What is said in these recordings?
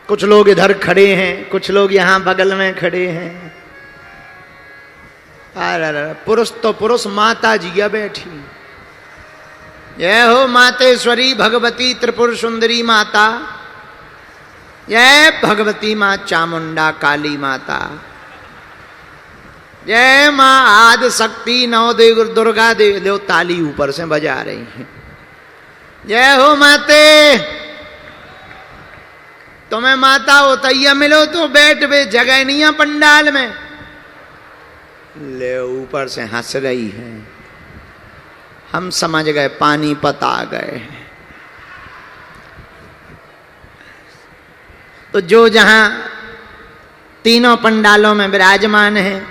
कुछ लोग इधर खड़े हैं, कुछ लोग यहां बगल में खड़े हैं। अरे पुरुष तो पुरुष, माता जिया बैठी। जय हो मातेश्वरी भगवती त्रिपुर सुंदरी माता, जय भगवती मां चामुंडा काली माता, जय मां आदि शक्ति नौ देव दुर्गा देव। देव ताली ऊपर से बजा रही हैं। जय हो माते, तुम्हें माता होतैया मिलो तो बैठ बे, जगह नहीं है पंडाल में। ले ऊपर से हंस रही है। हम समझ गए पानीपत आ गए। तो जो जहां तीनों पंडालों में विराजमान है,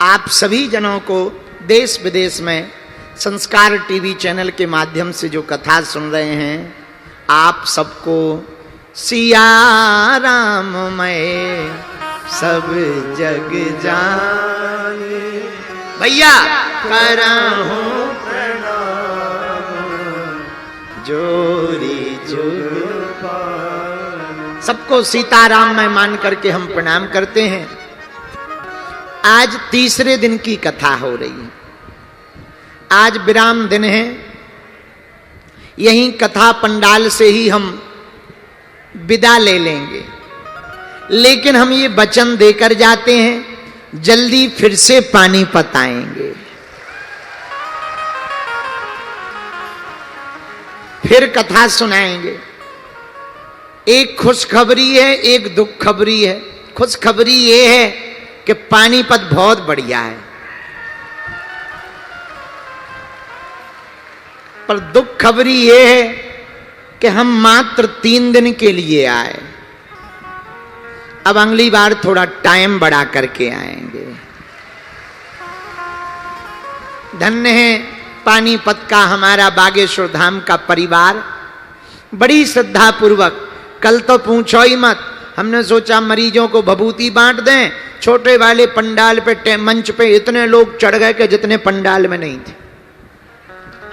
आप सभी जनों को देश विदेश में संस्कार टीवी चैनल के माध्यम से जो कथा सुन रहे हैं, आप सबको सिया राम मैं सब जग जाने। भैया कराहूं प्रणाम जोरी जुग पान। सबको सीताराम में मान करके हम प्रणाम करते हैं। आज तीसरे दिन की कथा हो रही है। आज विराम दिन है। यही कथा पंडाल से ही हम विदा ले लेंगे, लेकिन हम ये वचन देकर जाते हैं जल्दी फिर से पानीपत आएंगे। फिर कथा सुनाएंगे। एक खुशखबरी है, एक दुख खबरी है। खुशखबरी ये है कि पानीपत बहुत बढ़िया है, पर दुख खबरी ये है कि हम मात्र 3 दिन के लिए आए। अब अगली बार थोड़ा टाइम बढ़ा करके आएंगे। धन्य है पानीपत का हमारा बागेश्वर धाम का परिवार, बड़ी श्रद्धा पूर्वक। कल तो पूछो ही मत, हमने सोचा मरीजों को भभूति बांट दें। छोटे वाले पंडाल पे मंच पे इतने लोग चढ़ गए कि जितने पंडाल में नहीं थे।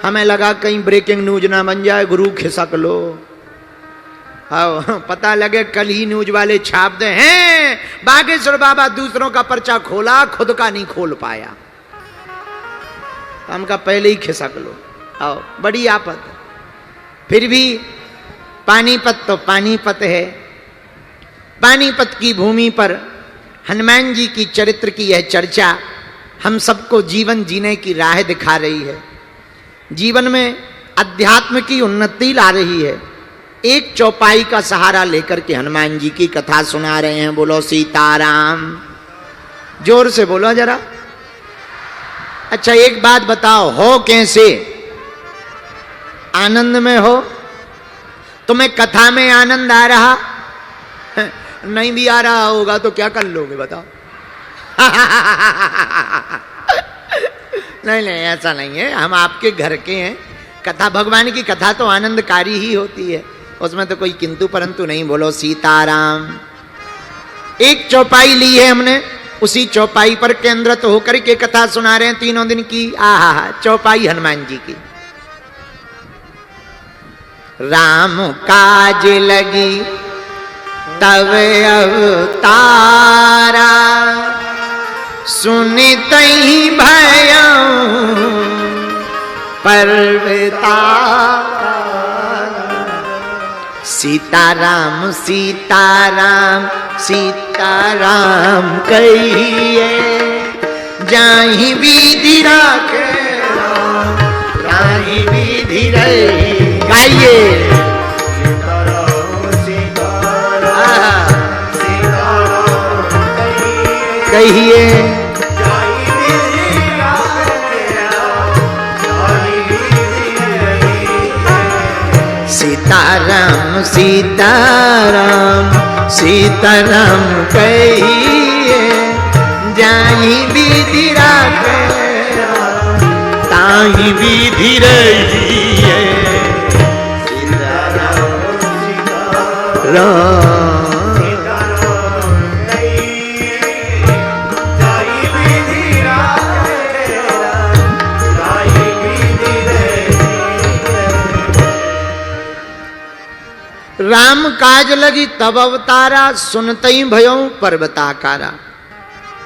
हमें लगा कहीं ब्रेकिंग न्यूज ना बन जाए, गुरु खिसक लो। हाँ, पता लगे कल ही न्यूज वाले छाप दे हैं बागेश्वर बाबा दूसरों का पर्चा खोला, खुद का नहीं खोल पाया। हमका पहले ही खिसक लो। आओ, बड़ी आफत। फिर भी पानीपत तो पानीपत है। पानीपत की भूमि पर हनुमान जी की चरित्र की यह चर्चा हम सबको जीवन जीने की राह दिखा रही है। जीवन में अध्यात्म की उन्नति ला रही है। एक चौपाई का सहारा लेकर के हनुमान जी की कथा सुना रहे हैं। बोलो सीताराम, जोर से बोलो जरा। अच्छा एक बात बताओ, हो कैसे? आनंद में हो? तुम्हें कथा में आनंद आ रहा? नहीं भी आ रहा होगा तो क्या कर लोगे बताओ? नहीं नहीं, ऐसा नहीं है। हम आपके घर के हैं। कथा, भगवान की कथा तो आनंदकारी ही होती है, उसमें तो कोई किंतु परंतु नहीं। बोलो सीताराम। एक चौपाई ली है हमने, उसी चौपाई पर केंद्रित होकर के कथा सुना रहे हैं 3 दिन की। आहा, चौपाई हनुमान जी की। राम काज लगी तब अवतारा, सुनित ही भयं पर्वता। सीताराम सीताराम सीताराम कहिए, जाहि विधि राखे ताहि विधि रही। गाइए कहिए, सीताराम सीताराम सीताराम कहिए, जाहि विधि राखे ताहि विधि रहिए। सीताराम राम काज लगी तब अवतारा, सुनतई भयऊ पर्वताकारा।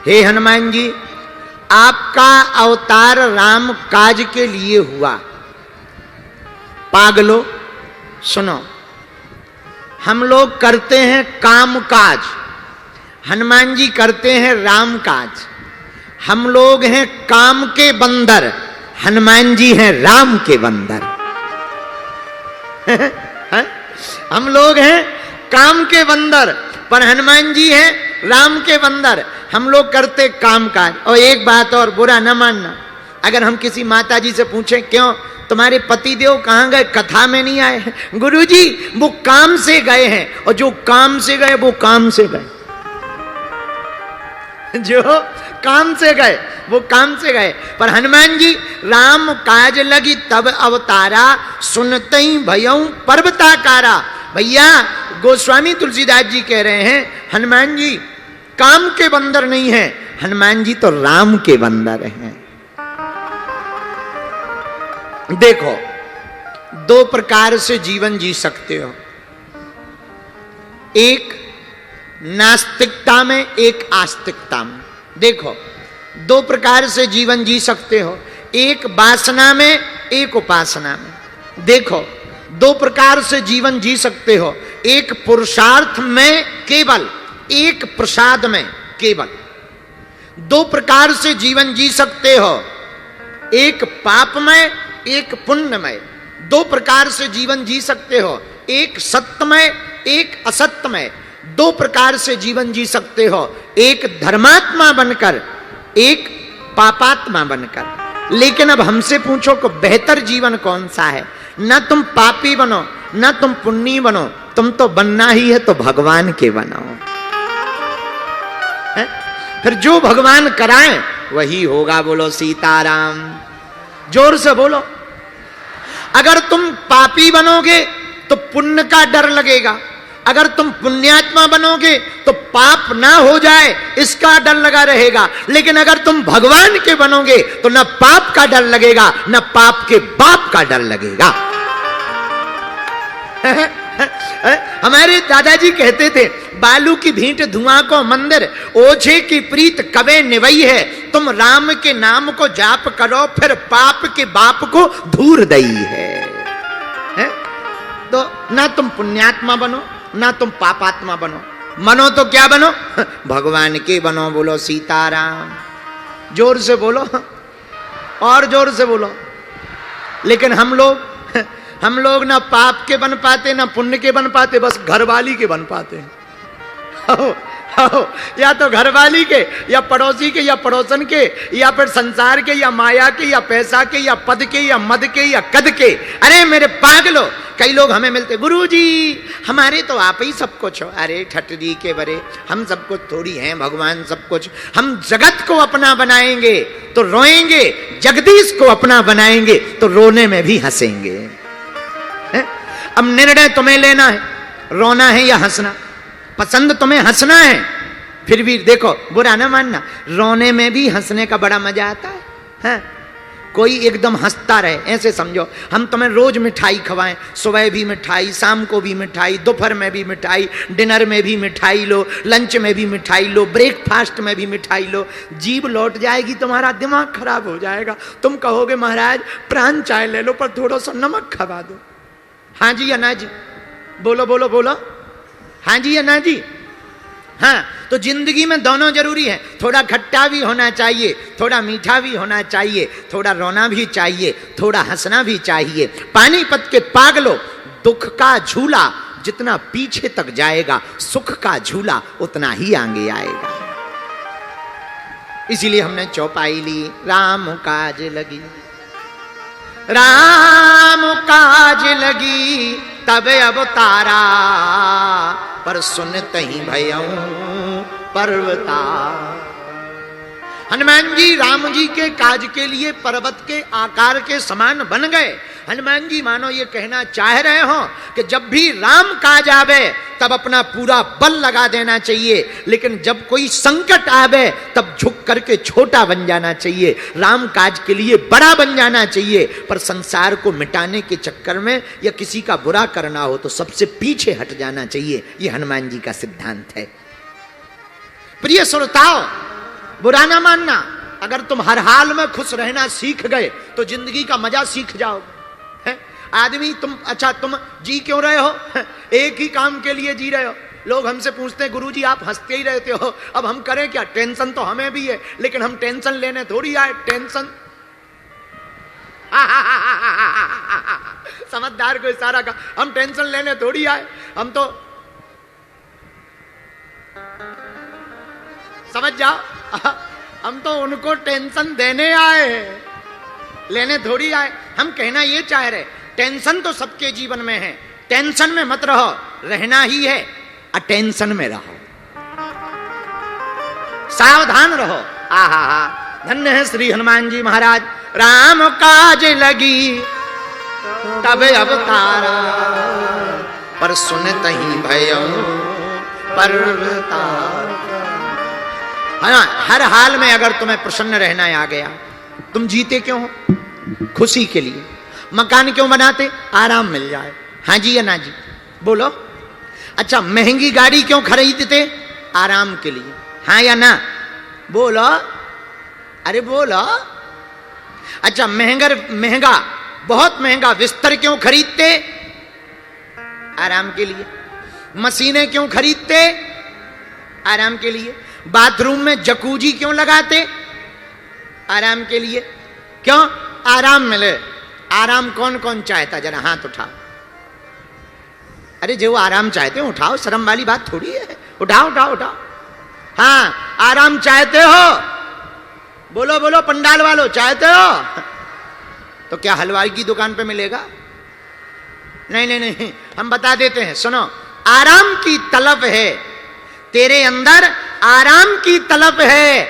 हे हनुमान जी, आपका अवतार राम काज के लिए हुआ। पागलो सुनो, हम लोग करते हैं काम काज, हनुमान जी करते हैं राम काज। हम लोग हैं काम के बंदर, हनुमान जी हैं राम के बंदर। हम लोग हैं काम के बंदर, पर हनुमान जी हैं राम के बंदर। हम लोग करते काम काज। और एक बात और, बुरा न मानना, अगर हम किसी माता जी से पूछें क्यों तुम्हारे पति देव कहां गए, कथा में नहीं आए? गुरुजी वो काम से गए हैं, और जो काम से गए वो काम से गए, जो काम से गए वो काम से गए। पर हनुमान जी राम काज लगी तब अवतारा, सुनतई भयऊ पर्वताकारा। भैया गोस्वामी तुलसीदास जी कह रहे हैं हनुमान जी काम के बंदर नहीं है, हनुमान जी तो राम के बंदर हैं। देखो, दो प्रकार से जीवन जी सकते हो, एक नास्तिकता में, एक आस्तिकता में। देखो, दो प्रकार से जीवन जी सकते हो, एक वासना में, एक उपासना में। देखो, दो प्रकार से जीवन जी सकते हो, एक पुरुषार्थ में केवल, एक प्रसाद में केवल। दो प्रकार से जीवन जी सकते हो, एक पाप में, एक पुण्य में। दो प्रकार से जीवन जी सकते हो, एक सत्य में, एक असत्य में। दो प्रकार से जीवन जी सकते हो, एक धर्मात्मा बनकर, एक पापात्मा बनकर। लेकिन अब हमसे पूछो कि बेहतर जीवन कौन सा है? न तुम पापी बनो, न तुम पुण्य बनो, तुम तो बनना ही है तो भगवान के बनो। फिर जो भगवान कराएं वही होगा। बोलो सीताराम, जोर से बोलो। अगर तुम पापी बनोगे तो पुण्य का डर लगेगा, अगर तुम पुण्यात्मा बनोगे तो पाप ना हो जाए इसका डर लगा रहेगा। लेकिन अगर तुम भगवान के बनोगे तो न पाप का डर लगेगा, न पाप के बाप का डर लगेगा। हमारे दादाजी कहते थे, बालू की भींट धुआं को मंदिर, ओझे की प्रीत कबे निवई है। तुम राम के नाम को जाप करो, फिर पाप के बाप को धूर दई है। तो ना तुम पुण्यात्मा बनो, ना तुम पापात्मा बनो। मनो तो क्या बनो? भगवान के बनो। बोलो सीताराम, जोर से बोलो, और जोर से बोलो। लेकिन हम लोग ना पाप के बन पाते, ना पुण्य के बन पाते, बस घरवाली के बन पाते हैं। या तो घरवाली के, या पड़ोसी के, या पड़ोसन के, या फिर संसार के, या माया के, या पैसा के, या पद के, या मद के, या कद के। अरे मेरे पागलो, कई लोग हमें मिलते, गुरुजी हमारे तो आप ही सब कुछ हो। अरे ठटरी के बरे, हम सब कुछ थोड़ी हैं, भगवान सब कुछ। हम जगत को अपना बनाएंगे तो रोएंगे, जगदीश को अपना बनाएंगे तो रोने में भी हंसेंगे। अब निर्णय तुम्हें लेना है, रोना है या हंसना। पसंद तुम्हें हंसना है, फिर भी देखो बुरा ना मानना, रोने में भी हंसने का बड़ा मजा आता है। हाँ? कोई एकदम हंसता रहे, ऐसे समझो हम तुम्हें रोज मिठाई खवाएं, सुबह भी मिठाई, शाम को भी मिठाई, दोपहर में भी मिठाई, डिनर में भी मिठाई लो, लंच में भी मिठाई लो, ब्रेकफास्ट में भी मिठाई लो। जीभ लौट जाएगी, तुम्हारा दिमाग खराब हो जाएगा। तुम कहोगे महाराज प्राण चाय ले लो, पर थोड़ा सा नमक खवा दो। हाँ जी या ना जी? बोलो बोलो बोलो, हाँ जी या ना जी? हाँ, तो जिंदगी में दोनों जरूरी है। थोड़ा खट्टा भी होना चाहिए, थोड़ा मीठा भी होना चाहिए, थोड़ा रोना भी चाहिए, थोड़ा हंसना भी चाहिए। पानीपत के पागलों, दुख का झूला जितना पीछे तक जाएगा, सुख का झूला उतना ही आगे आएगा। इसीलिए हमने चौपाई ली, राम काज लगी, राम काज लगी तब अवतारा, पर सुनते ही भयऊ पर्वता। हनुमान जी राम जी के काज के लिए पर्वत के आकार के समान बन गए। हनुमान जी मानो ये कहना चाह रहे हो कि जब भी राम काज आवे तब अपना पूरा बल लगा देना चाहिए, लेकिन जब कोई संकट आवे तब झुक करके छोटा बन जाना चाहिए, राम काज के लिए बड़ा बन जाना चाहिए। पर संसार को मिटाने के चक्कर में या किसी का बुरा करना हो तो सबसे पीछे हट जाना चाहिए। ये हनुमान जी का सिद्धांत है। प्रिय श्रोताओ, बुरा ना मानना, अगर तुम हर हाल में खुश रहना सीख गए तो जिंदगी का मजा सीख जाओगे। आदमी तुम जी क्यों रहे हो? एक ही काम के लिए जी रहे हो। लोग हमसे पूछते हैं गुरुजी आप हंसते ही रहते हो, अब हम करें क्या? टेंशन तो हमें भी है, लेकिन हम टेंशन लेने थोड़ी आए। टेंशन समझदार को इशारा का, हम टेंशन लेने थोड़ी आए, हम तो समझ जाओ, हम तो उनको टेंशन देने आए हैं, लेने थोड़ी आए। हम कहना ये चाह रहे, टेंशन तो सबके जीवन में है, टेंशन में मत रहो, रहना ही है, अटेंशन में रहो, सावधान रहो। आहा, धन्य है श्री हनुमान जी महाराज। राम काज लगी तब अवतारा, पर सुनत ही भयं परतारा। हर हाल में अगर तुम्हें प्रसन्न रहना आ गया, तुम जीते क्यों हो? खुशी के लिए। मकान क्यों बनाते? आराम मिल जाए। हाँ जी या ना जी? बोलो। अच्छा, महंगी गाड़ी क्यों खरीदते? आराम के लिए। हाँ या ना? बोलो, अरे बोलो। अच्छा, महंगा बहुत महंगा बिस्तर क्यों खरीदते? आराम के लिए। मशीनें क्यों खरीदते? आराम के लिए। बाथरूम में जकूजी क्यों लगाते? आराम के लिए। क्यों? आराम मिले। आराम कौन कौन चाहता? जरा हाथ उठाओ। अरे जो आराम चाहते हो उठाओ, शर्म वाली बात थोड़ी है। उठाओ उठाओ उठाओ। हाँ, आराम चाहते हो? बोलो बोलो, पंडाल वालों चाहते हो? तो क्या हलवाई की दुकान पे मिलेगा? नहीं नहीं नहीं, हम बता देते हैं, सुनो। आराम की तलब है तेरे अंदर, आराम की तलब है,